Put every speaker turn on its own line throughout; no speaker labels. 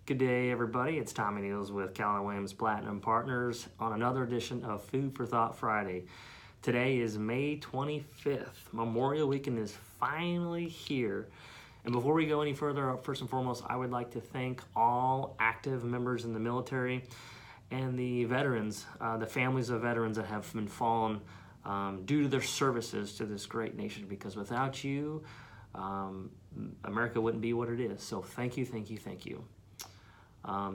Good day, everybody. It's Tommy Neals with Keller Williams Platinum Partners on another edition of Food for Thought Friday. Today is May 25th. Memorial Weekend is finally here. And before we go any further, first and foremost, I would like to thank all active members in the military and the veterans, the families of veterans that have been fallen due to their services to this great nation, because without you, America wouldn't be what it is. So thank you, thank you, thank you.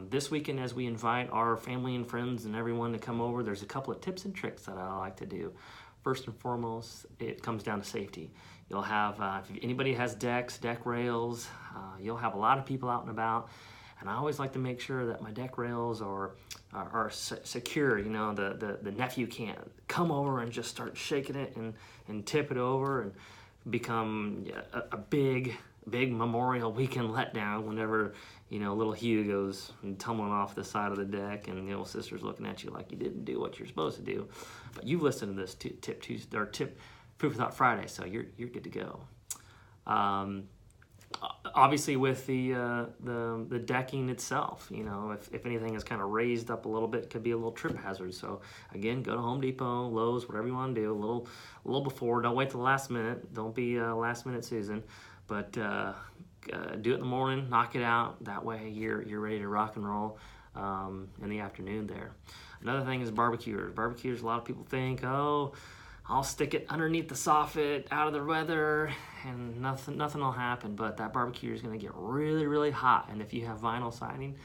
This weekend, as we invite our family and friends and everyone to come over, there's a couple of tips and tricks that I like to do. First and foremost, it comes down to safety. You'll have, if anybody has decks, deck rails, you'll have a lot of people out and about. And I always like to make sure that my deck rails are secure. You know, the nephew can't come over and just start shaking it and tip it over and become a big Memorial Weekend letdown whenever, you know, little Hugh goes tumbling off the side of the deck and the little sister's looking at you like you didn't do what you're supposed to do. But you've listened to this tip Tuesday or tip Food for Thought Friday, so you're good to go. Obviously, with the decking itself, you know, if anything is kind of raised up a little bit, it could be a little trip hazard. So again, go to Home Depot, Lowe's, whatever you want to do, a little before. Don't wait till the last minute. Don't be last minute Susan, but do it in the morning, knock it out. That way, you're ready to rock and roll in the afternoon there. Another thing is barbecuers. Barbecuers, a lot of people think, oh, I'll stick it underneath the soffit, out of the weather, and nothing will happen. But that barbecue is going to get really, really hot. And if you have vinyl siding,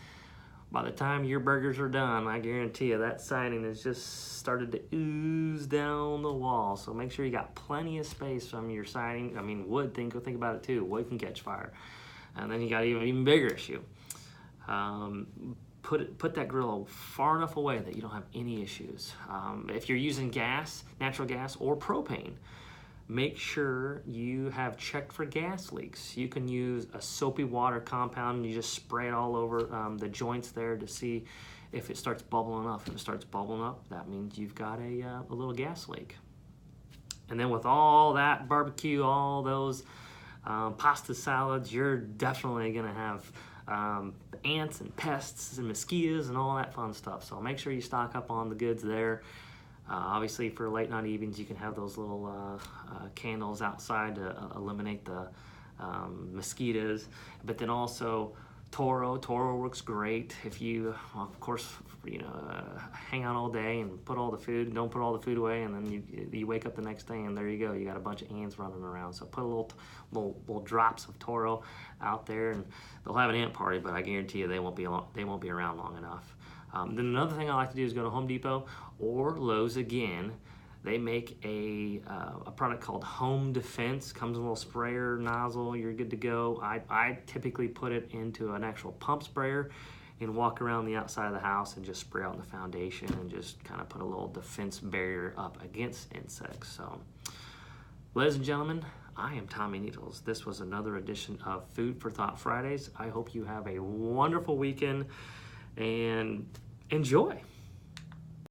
by the time your burgers are done, I guarantee you that siding has just started to ooze down the wall. So make sure you got plenty of space from your siding. I mean, wood, think about it too. Wood can catch fire. And then you got an even bigger issue. Put that grill far enough away that you don't have any issues. If you're using gas, natural gas, or propane, make sure you have checked for gas leaks. You can use a soapy water compound and you just spray it all over the joints there to see if it starts bubbling up. If it starts bubbling up, that means you've got a little gas leak. And then with all that barbecue, all those pasta salads, you're definitely gonna have ants and pests and mosquitoes and all that fun stuff. So make sure you stock up on the goods there. Obviously, for late night evenings, you can have those little candles outside to eliminate the mosquitoes. But then also Toro works great if you, of course, you know, hang out all day and put all the food, don't put all the food away, and then you wake up the next day and there you go, you got a bunch of ants running around. So put a little drops of Toro out there, and they'll have an ant party, but I guarantee you they won't be around long enough. Then another thing I like to do is go to Home Depot or Lowe's again. They make a product called Home Defense. Comes in a little sprayer nozzle. You're good to go. I typically put it into an actual pump sprayer and walk around the outside of the house and just spray out the foundation and just kind of put a little defense barrier up against insects. So, ladies and gentlemen, I am Tommy Needles. This was another edition of Food for Thought Fridays. I hope you have a wonderful weekend and enjoy.